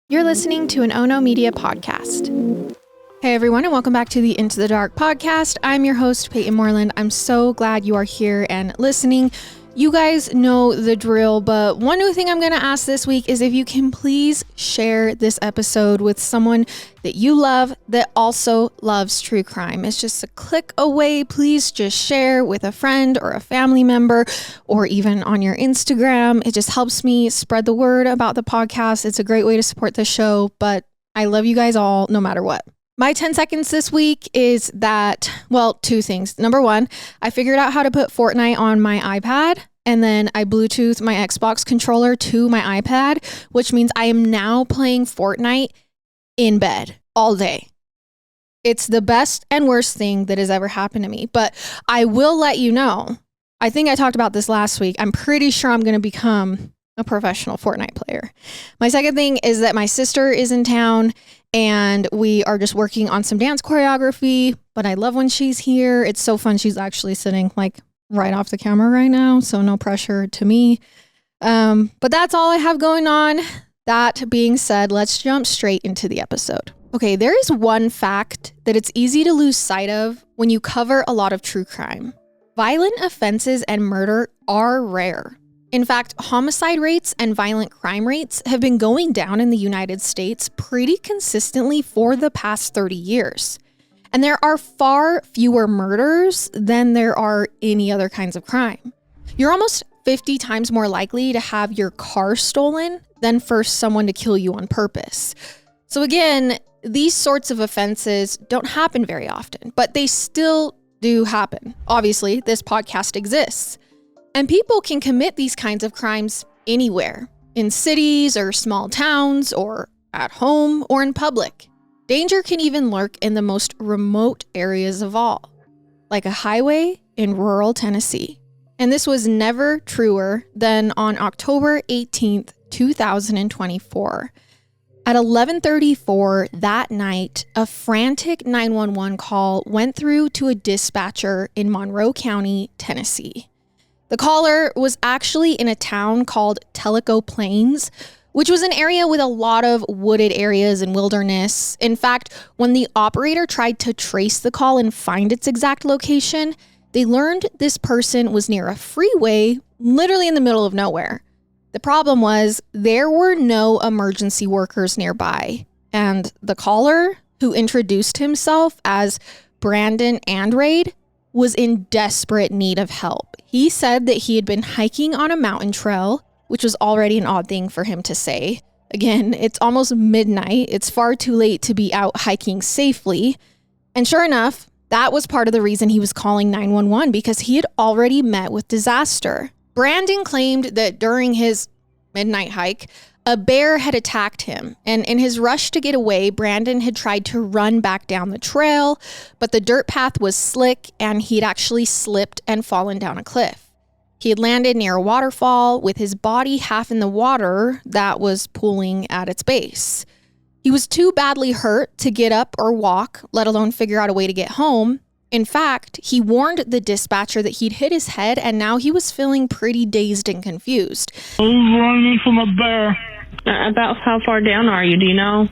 You're listening to an Ono Media podcast. Hey everyone, and welcome back to the Into the Dark podcast. I'm your host, Payton Moreland. I'm so glad you are here and listening. You guys know the drill, but one new thing I'm going to ask this week is if you can please share this episode with someone that you love that also loves true crime. It's just a click away. Please just share with a friend or a family member or even on your Instagram. It just helps me spread the word about the podcast. It's a great way to support the show, but I love you guys all no matter what. My 10 seconds this week is that, well, two things. Number one, I figured out how to put Fortnite on my iPad, and then I Bluetooth my Xbox controller to my iPad, which means I am now playing Fortnite in bed all day. It's the best and worst thing that has ever happened to me, but I will let you know. I think I talked about this last week. I'm pretty sure I'm going to become a professional Fortnite player. My second thing is that my sister is in town and we are just working on some dance choreography, but I love when she's here. It's so fun. She's actually sitting like right off the camera right now, so no pressure to me. But that's all I have going on. That being said, let's jump straight into the episode. Okay, there is one fact that it's easy to lose sight of when you cover a lot of true crime. Violent offenses and murder are rare. In fact, homicide rates and violent crime rates have been going down in the United States pretty consistently for the past 30 years. And there are far fewer murders than there are any other kinds of crime. You're almost 50 times more likely to have your car stolen than for someone to kill you on purpose. So again, these sorts of offenses don't happen very often, but they still do happen. Obviously, this podcast exists. And people can commit these kinds of crimes anywhere, in cities or small towns or at home or in public. Danger can even lurk in the most remote areas of all, like a highway in rural Tennessee. And this was never truer than on October 18th, 2024. At 11:34 that night, a frantic 911 call went through to a dispatcher in Monroe County, Tennessee. The caller was actually in a town called Tellico Plains, which was an area with a lot of wooded areas and wilderness. In fact, when the operator tried to trace the call and find its exact location, they learned this person was near a freeway, literally in the middle of nowhere. The problem was there were no emergency workers nearby, and the caller, who introduced himself as Brandon Andrade, was in desperate need of help. He said that he had been hiking on a mountain trail, which was already an odd thing for him to say. Again, it's almost midnight. It's far too late to be out hiking safely. And sure enough, that was part of the reason he was calling 911, because he had already met with disaster. Brandon claimed that during his midnight hike, a bear had attacked him, and in his rush to get away, Brandon had tried to run back down the trail, but the dirt path was slick and he'd actually slipped and fallen down a cliff. He had landed near a waterfall with his body half in the water that was pooling at its base. He was too badly hurt to get up or walk, let alone figure out a way to get home. In fact, he warned the dispatcher that he'd hit his head and now he was feeling pretty dazed and confused. I was running from a bear. About how far down are you? Do you know?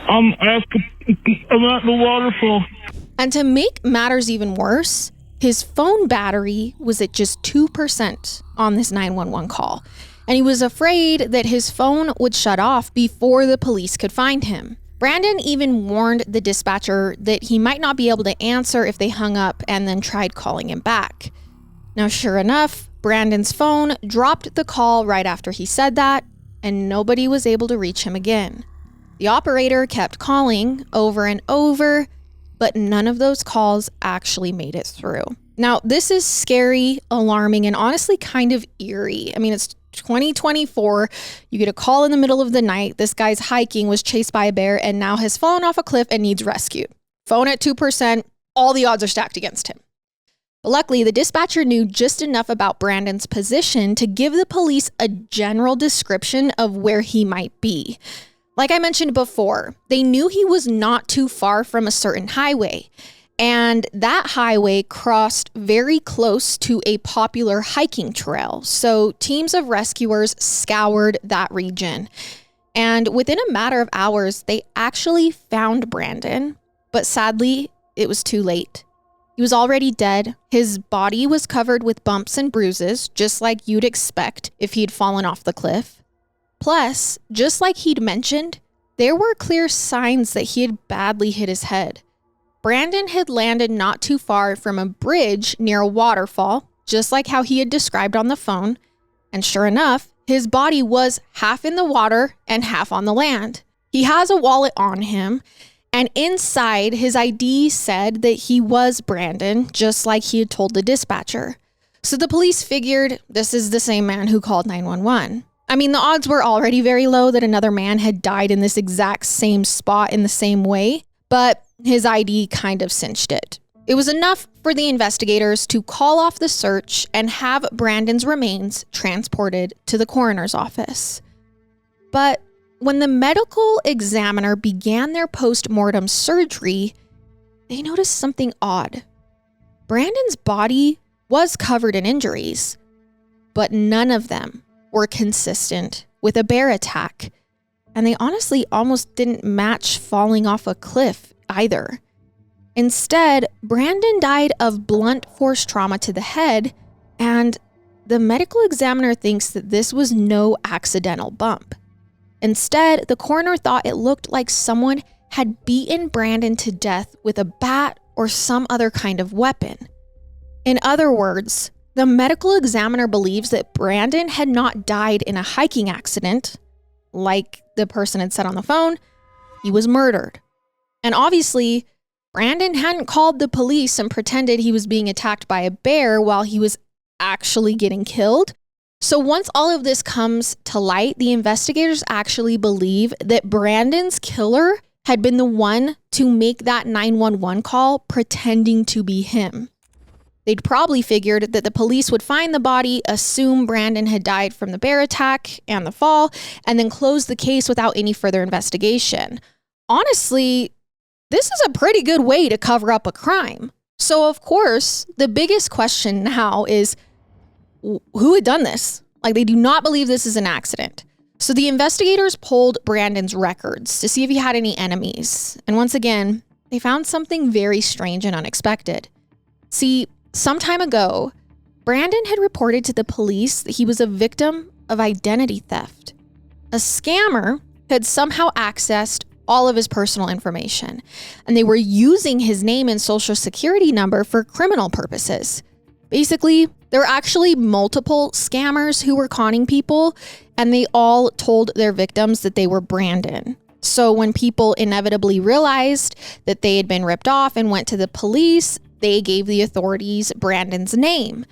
I'm at the waterfall. And to make matters even worse, his phone battery was at just 2% on this 911 call. And he was afraid that his phone would shut off before the police could find him. Brandon even warned the dispatcher that he might not be able to answer if they hung up and then tried calling him back. Now, sure enough, Brandon's phone dropped the call right after he said that, and nobody was able to reach him again. The operator kept calling over and over, but none of those calls actually made it through. Now, this is scary, alarming, and honestly kind of eerie. I mean, it's 2024. You get a call in the middle of the night. This guy's hiking, was chased by a bear, and now has fallen off a cliff and needs rescued. Phone at 2%, all the odds are stacked against him. But luckily, the dispatcher knew just enough about Brandon's position to give the police a general description of where he might be. Like I mentioned before, they knew he was not too far from a certain highway. And that highway crossed very close to a popular hiking trail. So teams of rescuers scoured that region. And within a matter of hours, they actually found Brandon. But sadly, it was too late. He was already dead. His body was covered with bumps and bruises, just like you'd expect if he'd fallen off the cliff. Plus, just like he'd mentioned, there were clear signs that he had badly hit his head. Brandon had landed not too far from a bridge near a waterfall, just like how he had described on the phone. And sure enough, his body was half in the water and half on the land. He has a wallet on him, and inside his ID said that he was Brandon, just like he had told the dispatcher. So the police figured this is the same man who called 911. I mean, the odds were already very low that another man had died in this exact same spot in the same way, but his ID kind of cinched it. It was enough for the investigators to call off the search and have Brandon's remains transported to the coroner's office. But when the medical examiner began their post-mortem surgery, they noticed something odd. Brandon's body was covered in injuries, but none of them were consistent with a bear attack. And they honestly almost didn't match falling off a cliff either. Instead, Brandon died of blunt force trauma to the head, and the medical examiner thinks that this was no accidental bump. Instead, the coroner thought it looked like someone had beaten Brandon to death with a bat or some other kind of weapon. In other words, the medical examiner believes that Brandon had not died in a hiking accident, like the person had said on the phone. He was murdered. And obviously, Brandon hadn't called the police and pretended he was being attacked by a bear while he was actually getting killed. So once all of this comes to light, the investigators actually believe that Brandon's killer had been the one to make that 911 call pretending to be him. They'd probably figured that the police would find the body, assume Brandon had died from the bear attack and the fall, and then close the case without any further investigation. Honestly, this is a pretty good way to cover up a crime. So of course, the biggest question now is, who had done this? Like, they do not believe this is an accident. So the investigators pulled Brandon's records to see if he had any enemies. And once again, they found something very strange and unexpected. See, some time ago, Brandon had reported to the police that he was a victim of identity theft. A scammer had somehow accessed all of his personal information, and they were using his name and social security number for criminal purposes. Basically, there were actually multiple scammers who were conning people, and they all told their victims that they were Brandon. So when people inevitably realized that they had been ripped off and went to the police, they gave the authorities Brandon's name.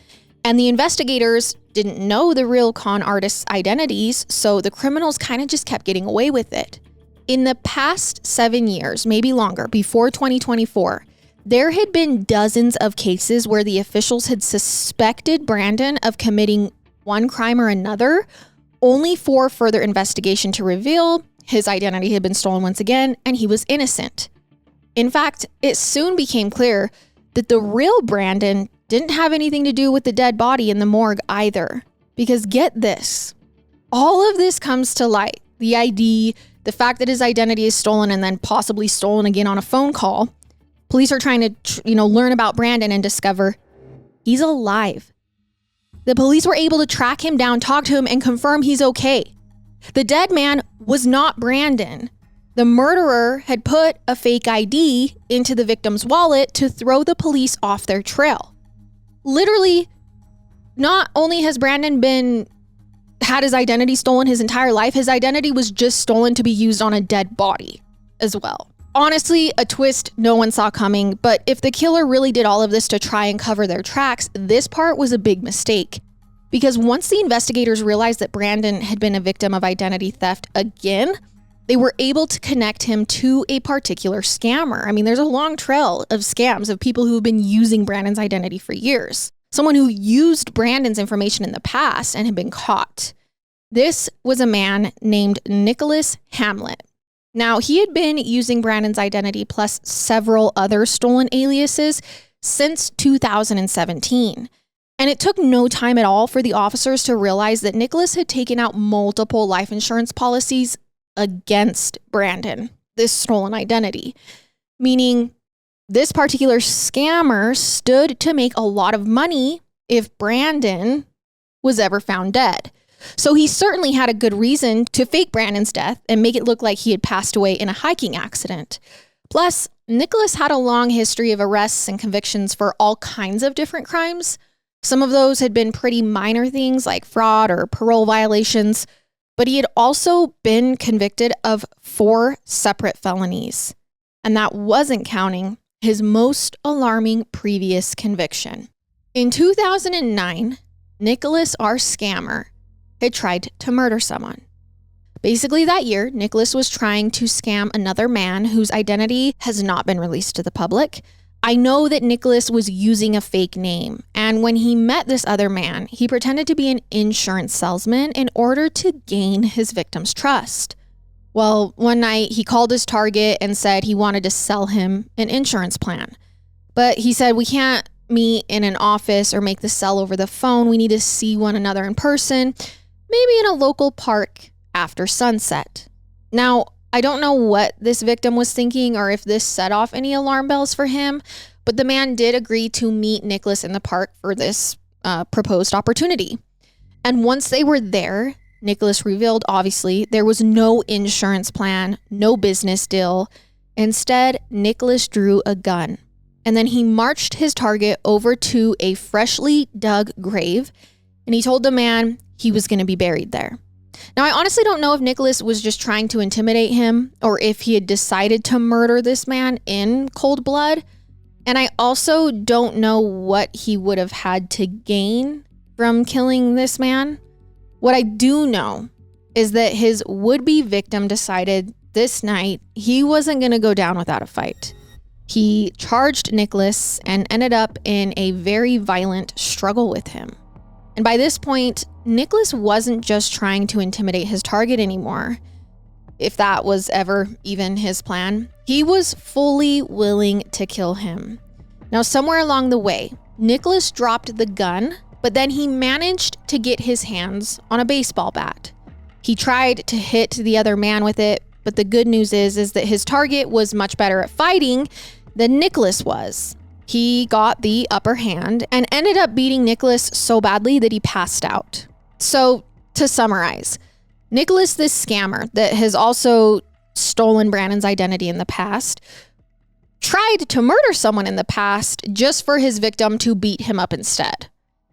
And the investigators didn't know the real con artists' identities, so the criminals kind of just kept getting away with it. In the past 7 years, maybe longer, before 2024, there had been dozens of cases where the officials had suspected Brandon of committing one crime or another, only for further investigation to reveal his identity had been stolen once again, and he was innocent. In fact, it soon became clear that the real Brandon didn't have anything to do with the dead body in the morgue either. Because get this, all of this comes to light. The ID, the fact that his identity is stolen and then possibly stolen again on a phone call. Police are trying to, learn about Brandon and discover he's alive. The police were able to track him down, talk to him, and confirm he's okay. The dead man was not Brandon. The murderer had put a fake ID into the victim's wallet to throw the police off their trail. Literally, not only has Brandon had his identity stolen his entire life, his identity was just stolen to be used on a dead body as well. Honestly, a twist no one saw coming, but if the killer really did all of this to try and cover their tracks, this part was a big mistake. Because once the investigators realized that Brandon had been a victim of identity theft again, they were able to connect him to a particular scammer. I mean, there's a long trail of scams of people who have been using Brandon's identity for years. Someone who used Brandon's information in the past and had been caught. This was a man named Nicholas Hamlet. Now, he had been using Brandon's identity plus several other stolen aliases since 2017. And it took no time at all for the officers to realize that Nicholas had taken out multiple life insurance policies against Brandon, this stolen identity, meaning this particular scammer stood to make a lot of money if Brandon was ever found dead. So he certainly had a good reason to fake Brandon's death and make it look like he had passed away in a hiking accident. Plus, Nicholas had a long history of arrests and convictions for all kinds of different crimes. Some of those had been pretty minor things like fraud or parole violations, but he had also been convicted of 4 separate felonies. And that wasn't counting his most alarming previous conviction. In 2009, Nicholas, our scammer, had tried to murder someone. Basically that year, Nicholas was trying to scam another man whose identity has not been released to the public. I know that Nicholas was using a fake name, and when he met this other man, he pretended to be an insurance salesman in order to gain his victim's trust. Well, one night he called his target and said he wanted to sell him an insurance plan. But he said, we can't meet in an office or make the sell over the phone. We need to see one another in person, maybe in a local park after sunset. Now, I don't know what this victim was thinking or if this set off any alarm bells for him, but the man did agree to meet Nicholas in the park for this proposed opportunity. And once they were there, Nicholas revealed, obviously, there was no insurance plan, no business deal. Instead, Nicholas drew a gun. And then he marched his target over to a freshly dug grave, and he told the man he was going to be buried there. Now, I honestly don't know if Nicholas was just trying to intimidate him or if he had decided to murder this man in cold blood. And I also don't know what he would have had to gain from killing this man. What I do know is that his would-be victim decided this night he wasn't going to go down without a fight. He charged Nicholas and ended up in a very violent struggle with him. And by this point, Nicholas wasn't just trying to intimidate his target anymore, if that was ever even his plan. He was fully willing to kill him. Now, somewhere along the way, Nicholas dropped the gun, but then he managed to get his hands on a baseball bat. He tried to hit the other man with it, but the good news is that his target was much better at fighting than Nicholas was. He got the upper hand and ended up beating Nicholas so badly that he passed out. So, to summarize, Nicholas, this scammer that has also stolen Brandon's identity in the past, tried to murder someone in the past just for his victim to beat him up instead.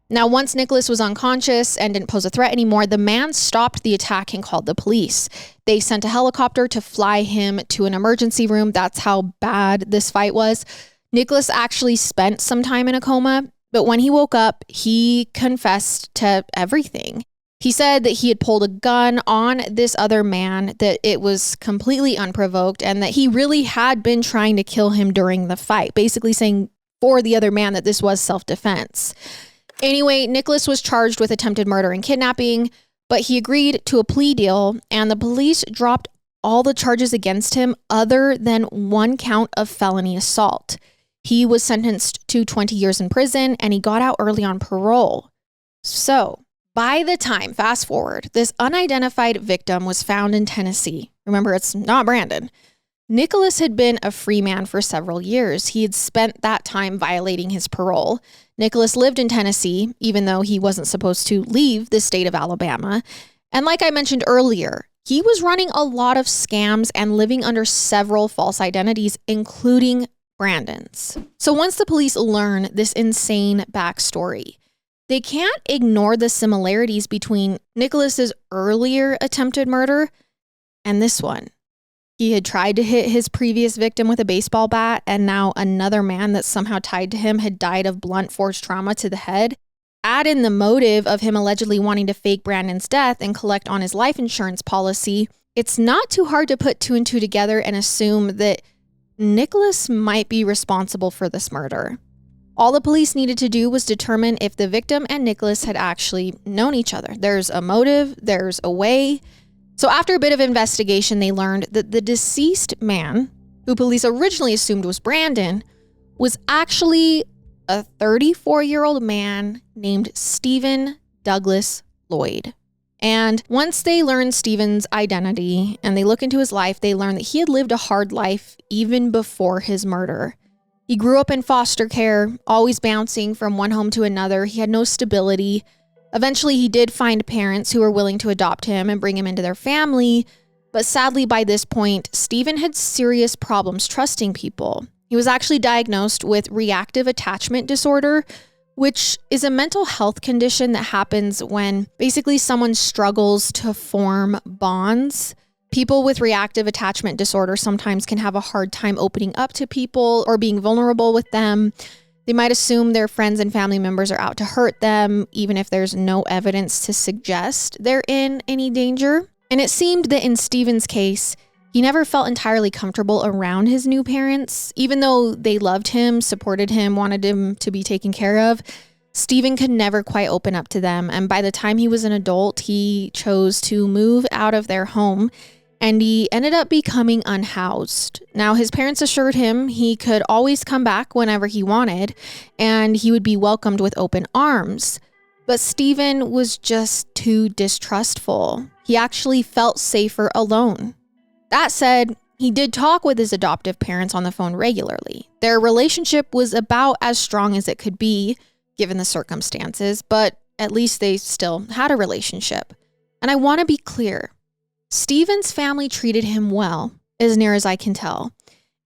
Now, once Nicholas was unconscious and didn't pose a threat anymore, the man stopped the attack and called the police. They sent a helicopter to fly him to an emergency room. That's how bad this fight was. Nicholas actually spent some time in a coma, but when he woke up, he confessed to everything. He said that he had pulled a gun on this other man, that it was completely unprovoked, and that he really had been trying to kill him during the fight, basically saying for the other man that this was self-defense. Anyway, Nicholas was charged with attempted murder and kidnapping, but he agreed to a plea deal, and the police dropped all the charges against him other than one count of felony assault. He was sentenced to 20 years in prison, and he got out early on parole. So, by the time, fast forward, this unidentified victim was found in Tennessee. Remember, it's not Brandon. Nicholas had been a free man for several years. He had spent that time violating his parole. Nicholas lived in Tennessee, even though he wasn't supposed to leave the state of Alabama. And like I mentioned earlier, he was running a lot of scams and living under several false identities, including Brandon's. So once the police learn this insane backstory, they can't ignore the similarities between Nicholas's earlier attempted murder and this one. He had tried to hit his previous victim with a baseball bat, and now another man that's somehow tied to him had died of blunt force trauma to the head. Add in the motive of him allegedly wanting to fake Brandon's death and collect on his life insurance policy, it's not too hard to put 2 and 2 together and assume that Nicholas might be responsible for this murder. All the police needed to do was determine if the victim and Nicholas had actually known each other. There's a motive, there's a way. So after a bit of investigation, they learned that the deceased man, who police originally assumed was Brandon, was actually a 34-year-old man named Stephen Douglas Lloyd. And once they learned Stephen's identity and they look into his life, they learned that he had lived a hard life even before his murder. He grew up in foster care, always bouncing from one home to another. He had no stability. Eventually, he did find parents who were willing to adopt him and bring him into their family. But sadly, by this point, Stephen had serious problems trusting people. He was actually diagnosed with reactive attachment disorder, which is a mental health condition that happens when basically someone struggles to form bonds. People with reactive attachment disorder sometimes can have a hard time opening up to people or being vulnerable with them. They might assume their friends and family members are out to hurt them, even if there's no evidence to suggest they're in any danger. And it seemed that in Stephen's case, he never felt entirely comfortable around his new parents. Even though they loved him, supported him, wanted him to be taken care of, Stephen could never quite open up to them. And by the time he was an adult, he chose to move out of their home and he ended up becoming unhoused. Now, his parents assured him he could always come back whenever he wanted and he would be welcomed with open arms. But Stephen was just too distrustful. He actually felt safer alone. That said, he did talk with his adoptive parents on the phone regularly. Their relationship was about as strong as it could be, given the circumstances, but at least they still had a relationship. And I want to be clear, Stephen's family treated him well, as near as I can tell,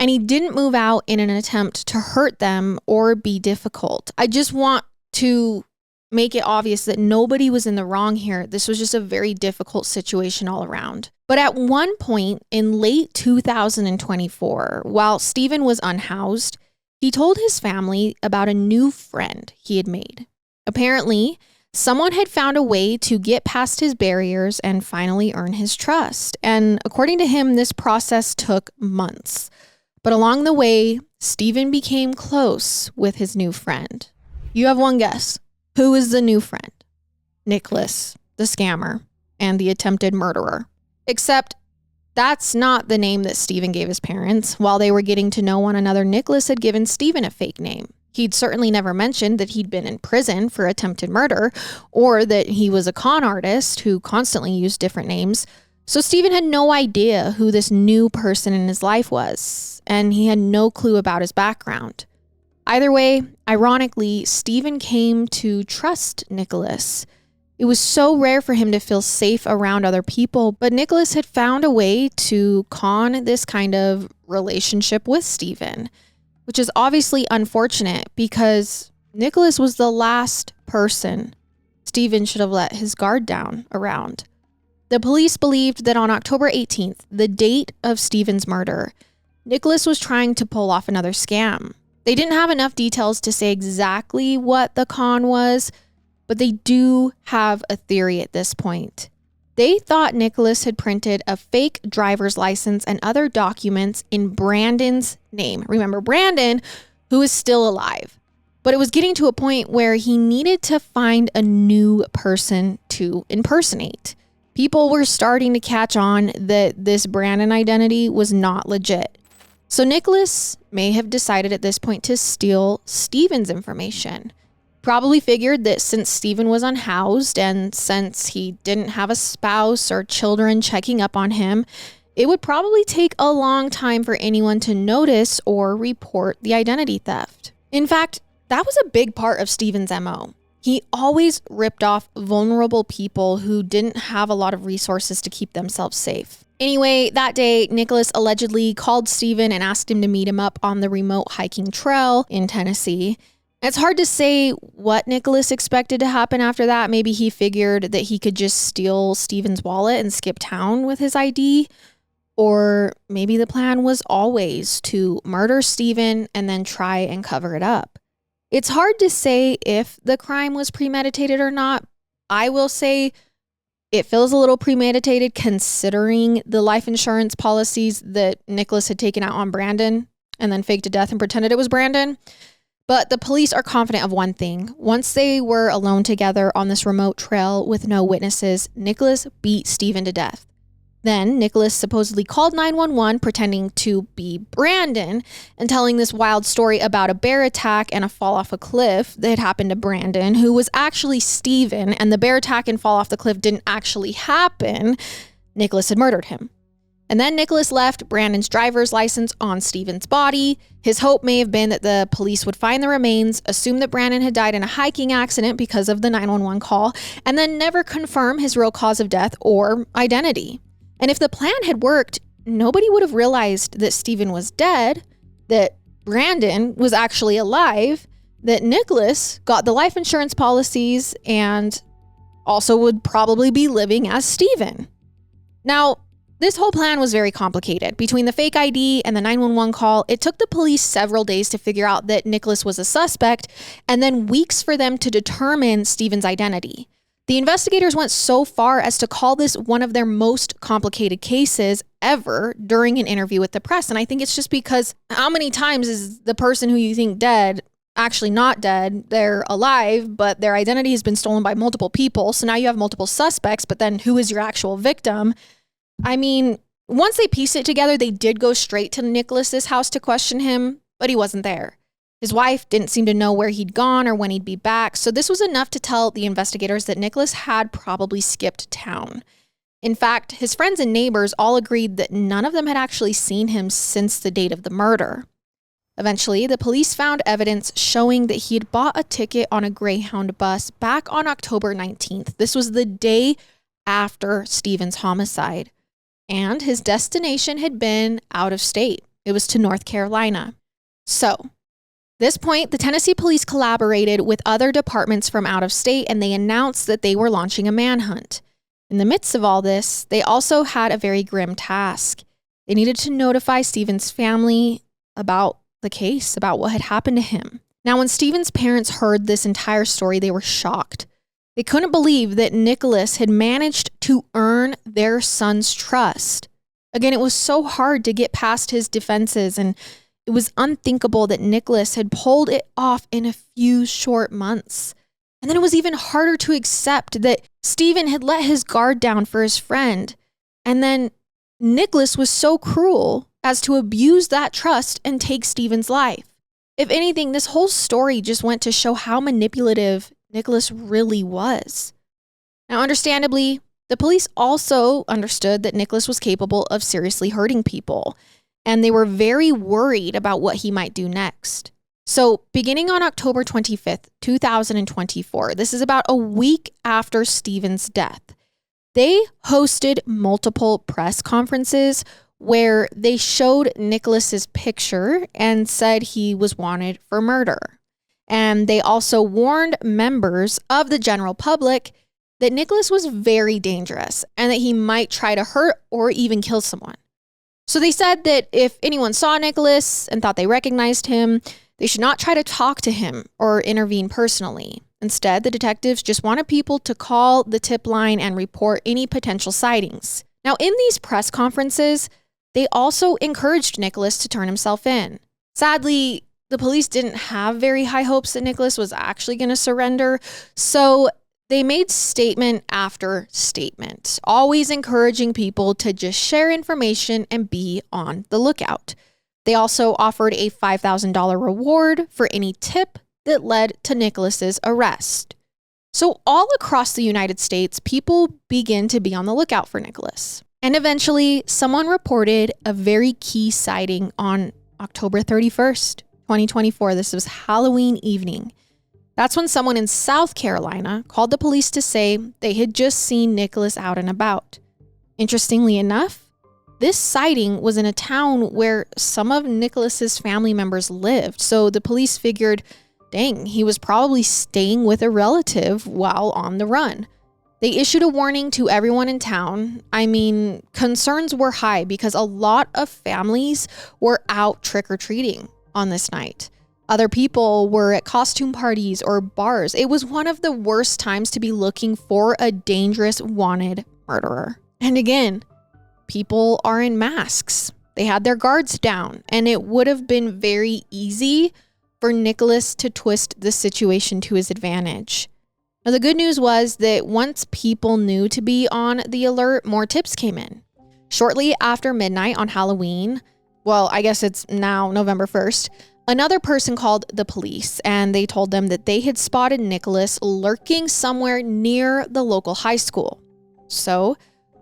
and he didn't move out in an attempt to hurt them or be difficult. I just want to make it obvious that nobody was in the wrong here. This was just a very difficult situation all around. But at one point in late 2024, while Stephen was unhoused, he told his family about a new friend he had made. Apparently, someone had found a way to get past his barriers and finally earn his trust. And according to him, this process took months. But along the way, Stephen became close with his new friend. You have one guess. Who is the new friend? Nicholas, the scammer, and the attempted murderer. Except that's not the name that Stephen gave his parents. While they were getting to know one another, Nicholas had given Stephen a fake name. He'd certainly never mentioned that he'd been in prison for attempted murder or that he was a con artist who constantly used different names. So Stephen had no idea who this new person in his life was, and he had no clue about his background. Either way, ironically, Stephen came to trust Nicholas. It was so rare for him to feel safe around other people, but Nicholas had found a way to con this kind of relationship with Stephen, which is obviously unfortunate because Nicholas was the last person Stephen should have let his guard down around. The police believed that on October 18th, the date of Stephen's murder, Nicholas was trying to pull off another scam. They didn't have enough details to say exactly what the con was, but they do have a theory at this point. They thought Nicholas had printed a fake driver's license and other documents in Brandon's name. Remember, Brandon, who is still alive. But it was getting to a point where he needed to find a new person to impersonate. People were starting to catch on that this Brandon identity was not legit. So Nicholas may have decided at this point to steal Stephen's information. Probably figured that since Stephen was unhoused and since he didn't have a spouse or children checking up on him, it would probably take a long time for anyone to notice or report the identity theft. In fact, that was a big part of Stephen's MO. He always ripped off vulnerable people who didn't have a lot of resources to keep themselves safe. Anyway, that day, Nicholas allegedly called Stephen and asked him to meet him up on the remote hiking trail in Tennessee. It's hard to say what Nicholas expected to happen after that. Maybe he figured that he could just steal Stephen's wallet and skip town with his ID. Or maybe the plan was always to murder Stephen and then try and cover it up. It's hard to say if the crime was premeditated or not. I will say it feels a little premeditated considering the life insurance policies that Nicholas had taken out on Brandon and then faked to death and pretended it was Brandon. But the police are confident of one thing. Once they were alone together on this remote trail with no witnesses, Nicholas beat Stephen to death. Then Nicholas supposedly called 911 pretending to be Brandon and telling this wild story about a bear attack and a fall off a cliff that had happened to Brandon, who was actually Steven, and the bear attack and fall off the cliff didn't actually happen. Nicholas had murdered him. And then Nicholas left Brandon's driver's license on Steven's body. His hope may have been that the police would find the remains, assume that Brandon had died in a hiking accident because of the 911 call, and then never confirm his real cause of death or identity. And if the plan had worked, nobody would have realized that Steven was dead, that Brandon was actually alive, that Nicholas got the life insurance policies and also would probably be living as Steven. Now, this whole plan was very complicated. Between the fake ID and the 911 call, it took the police several days to figure out that Nicholas was a suspect, and then weeks for them to determine Steven's identity. The investigators went so far as to call this one of their most complicated cases ever during an interview with the press. And I think it's just because how many times is the person who you think dead actually not dead? They're alive, but their identity has been stolen by multiple people. So now you have multiple suspects, but then who is your actual victim? I mean, once they pieced it together, they did go straight to Nicholas's house to question him, but he wasn't there. His wife didn't seem to know where he'd gone or when he'd be back, so this was enough to tell the investigators that Nicholas had probably skipped town. In fact, his friends and neighbors all agreed that none of them had actually seen him since the date of the murder. Eventually, the police found evidence showing that he had bought a ticket on a Greyhound bus back on October 19th. This was the day after Steven's homicide, and his destination had been out of state. It was to North Carolina. So, this point, the Tennessee police collaborated with other departments from out of state, and they announced that they were launching a manhunt. In the midst of all this, they also had a very grim task. They needed to notify Steven's family about the case, about what had happened to him. Now, when Steven's parents heard this entire story, they were shocked. They couldn't believe that Nicholas had managed to earn their son's trust. Again, it was so hard to get past his defenses, and it was unthinkable that Nicholas had pulled it off in a few short months. And then it was even harder to accept that Steven had let his guard down for his friend. And then Nicholas was so cruel as to abuse that trust and take Steven's life. If anything, this whole story just went to show how manipulative Nicholas really was. Now, understandably, the police also understood that Nicholas was capable of seriously hurting people, and they were very worried about what he might do next. So beginning on October 25th, 2024, this is about a week after Steven's death, they hosted multiple press conferences where they showed Nicholas's picture and said he was wanted for murder. And they also warned members of the general public that Nicholas was very dangerous and that he might try to hurt or even kill someone. So they said that if anyone saw Nicholas and thought they recognized him, they should not try to talk to him or intervene personally. Instead, the detectives just wanted people to call the tip line and report any potential sightings. Now, in these press conferences, they also encouraged Nicholas to turn himself in. Sadly, the police didn't have very high hopes that Nicholas was actually going to surrender, so they made statement after statement, always encouraging people to just share information and be on the lookout. They also offered a $5,000 reward for any tip that led to Nicholas's arrest. So all across the United States, people begin to be on the lookout for Nicholas. And eventually, someone reported a very key sighting on October 31st, 2024. This was Halloween evening. That's when someone in South Carolina called the police to say they had just seen Nicholas out and about. Interestingly enough, this sighting was in a town where some of Nicholas's family members lived. So the police figured, dang, he was probably staying with a relative while on the run. They issued a warning to everyone in town. I mean, concerns were high because a lot of families were out trick-or-treating on this night. Other people were at costume parties or bars. It was one of the worst times to be looking for a dangerous wanted murderer. And again, people are in masks. They had their guards down, and it would have been very easy for Nicholas to twist the situation to his advantage. Now, the good news was that once people knew to be on the alert, more tips came in. Shortly after midnight on Halloween, well, I guess it's now November 1st, another person called the police and they told them that they had spotted Nicholas lurking somewhere near the local high school. So,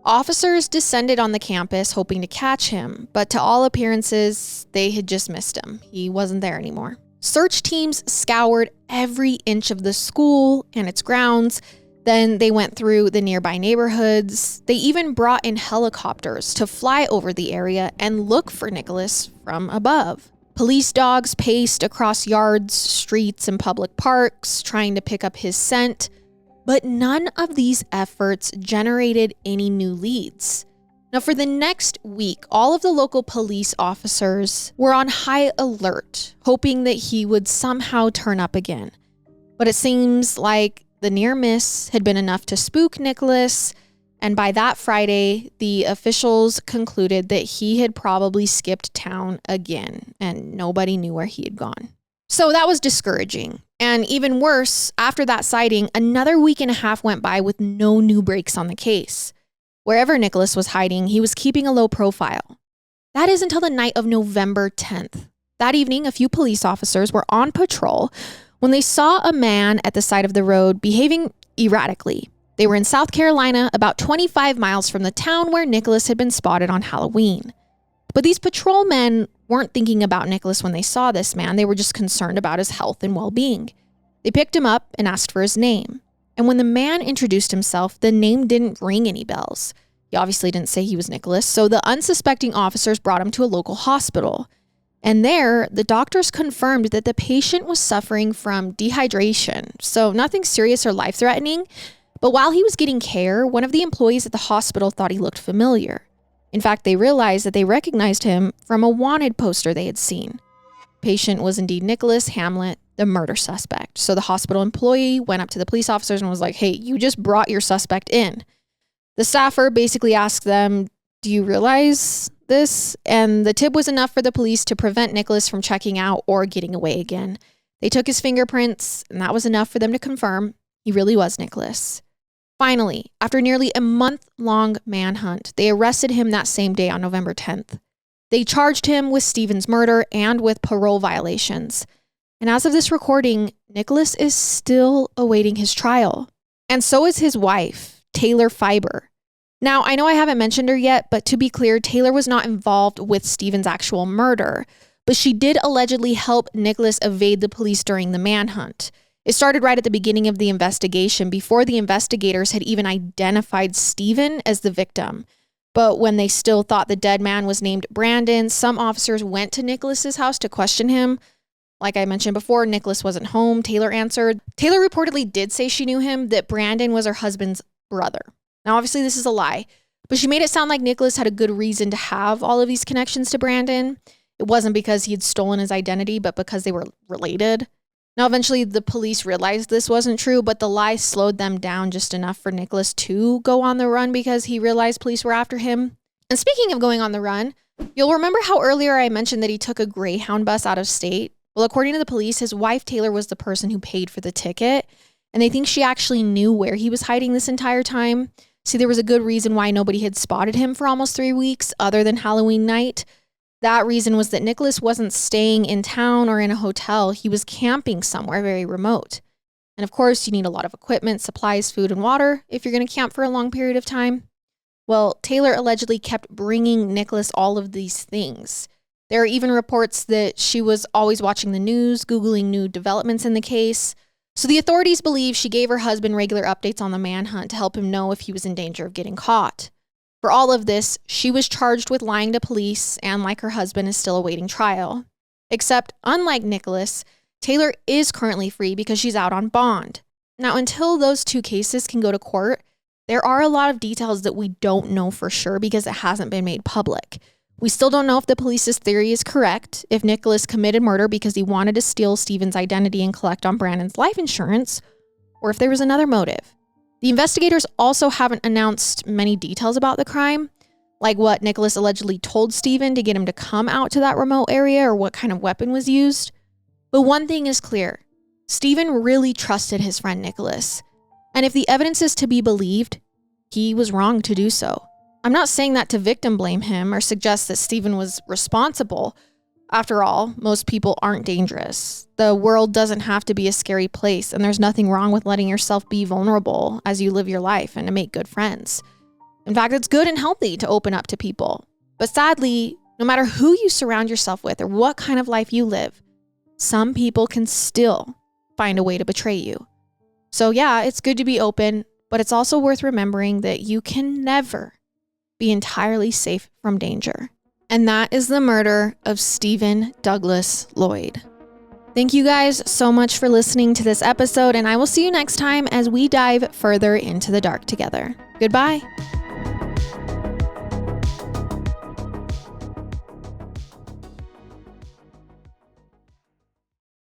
officers descended on the campus hoping to catch him, but to all appearances, they had just missed him. He wasn't there anymore. Search teams scoured every inch of the school and its grounds. Then they went through the nearby neighborhoods. They even brought in helicopters to fly over the area and look for Nicholas from above. Police dogs paced across yards, streets, and public parks, trying to pick up his scent. But none of these efforts generated any new leads. Now, for the next week, all of the local police officers were on high alert, hoping that he would somehow turn up again. But it seems like the near miss had been enough to spook Nicholas, and by that Friday, the officials concluded that he had probably skipped town again, and nobody knew where he had gone. So that was discouraging. And even worse, after that sighting, another week and a half went by with no new breaks on the case. Wherever Nicholas was hiding, he was keeping a low profile. That is until the night of November 10th. That evening, a few police officers were on patrol when they saw a man at the side of the road behaving erratically. They were in South Carolina, about 25 miles from the town where Nicholas had been spotted on Halloween. But these patrolmen weren't thinking about Nicholas when they saw this man. They were just concerned about his health and well-being. They picked him up and asked for his name. And when the man introduced himself, the name didn't ring any bells. He obviously didn't say he was Nicholas, so the unsuspecting officers brought him to a local hospital. And there, the doctors confirmed that the patient was suffering from dehydration, so nothing serious or life-threatening. But while he was getting care, one of the employees at the hospital thought he looked familiar. In fact, they realized that they recognized him from a wanted poster they had seen. The patient was indeed Nicholas Hamlet, the murder suspect. So the hospital employee went up to the police officers and was like, hey, you just brought your suspect in. The staffer basically asked them, do you realize this? And the tip was enough for the police to prevent Nicholas from checking out or getting away again. They took his fingerprints, and that was enough for them to confirm he really was Nicholas. Finally, after nearly a month-long manhunt, they arrested him that same day on November 10th. They charged him with Stephen's murder and with parole violations. And as of this recording, Nicholas is still awaiting his trial. And so is his wife, Taylor Fiber. Now, I know I haven't mentioned her yet, but to be clear, Taylor was not involved with Stephen's actual murder, but she did allegedly help Nicholas evade the police during the manhunt. It started right at the beginning of the investigation, before the investigators had even identified Stephen as the victim. But when they still thought the dead man was named Brandon, some officers went to Nicholas's house to question him. Like I mentioned before, Nicholas wasn't home, Taylor answered. Taylor reportedly did say she knew him, that Brandon was her husband's brother. Now, obviously, this is a lie, but she made it sound like Nicholas had a good reason to have all of these connections to Brandon. It wasn't because he had stolen his identity, but because they were related. Now, eventually, the police realized this wasn't true, but the lie slowed them down just enough for Nicholas to go on the run because he realized police were after him. And speaking of going on the run, you'll remember how earlier I mentioned that he took a Greyhound bus out of state? Well, according to the police, his wife, Taylor, was the person who paid for the ticket, and they think she actually knew where he was hiding this entire time. See, there was a good reason why nobody had spotted him for almost 3 weeks other than Halloween night. That reason was that Nicholas wasn't staying in town or in a hotel. He was camping somewhere very remote. And of course, you need a lot of equipment, supplies, food, and water if you're going to camp for a long period of time. Well, Taylor allegedly kept bringing Nicholas all of these things. There are even reports that she was always watching the news, Googling new developments in the case. So the authorities believe she gave her husband regular updates on the manhunt to help him know if he was in danger of getting caught. For all of this, she was charged with lying to police and, like her husband, is still awaiting trial. Except, unlike Nicholas, Taylor is currently free because she's out on bond. Now, until those two cases can go to court, there are a lot of details that we don't know for sure because it hasn't been made public. We still don't know if the police's theory is correct, if Nicholas committed murder because he wanted to steal Stephen's identity and collect on Brandon's life insurance, or if there was another motive. The investigators also haven't announced many details about the crime, like what Nicholas allegedly told Stephen to get him to come out to that remote area or what kind of weapon was used. But one thing is clear, Stephen really trusted his friend Nicholas. And if the evidence is to be believed, he was wrong to do so. I'm not saying that to victim blame him or suggest that Stephen was responsible. After all, most people aren't dangerous. The world doesn't have to be a scary place, and there's nothing wrong with letting yourself be vulnerable as you live your life and to make good friends. In fact, it's good and healthy to open up to people. But sadly, no matter who you surround yourself with or what kind of life you live, some people can still find a way to betray you. So yeah, it's good to be open, but it's also worth remembering that you can never be entirely safe from danger. And that is the murder of Stephen Douglas Lloyd. Thank you guys so much for listening to this episode, and I will see you next time as we dive further into the dark together. Goodbye.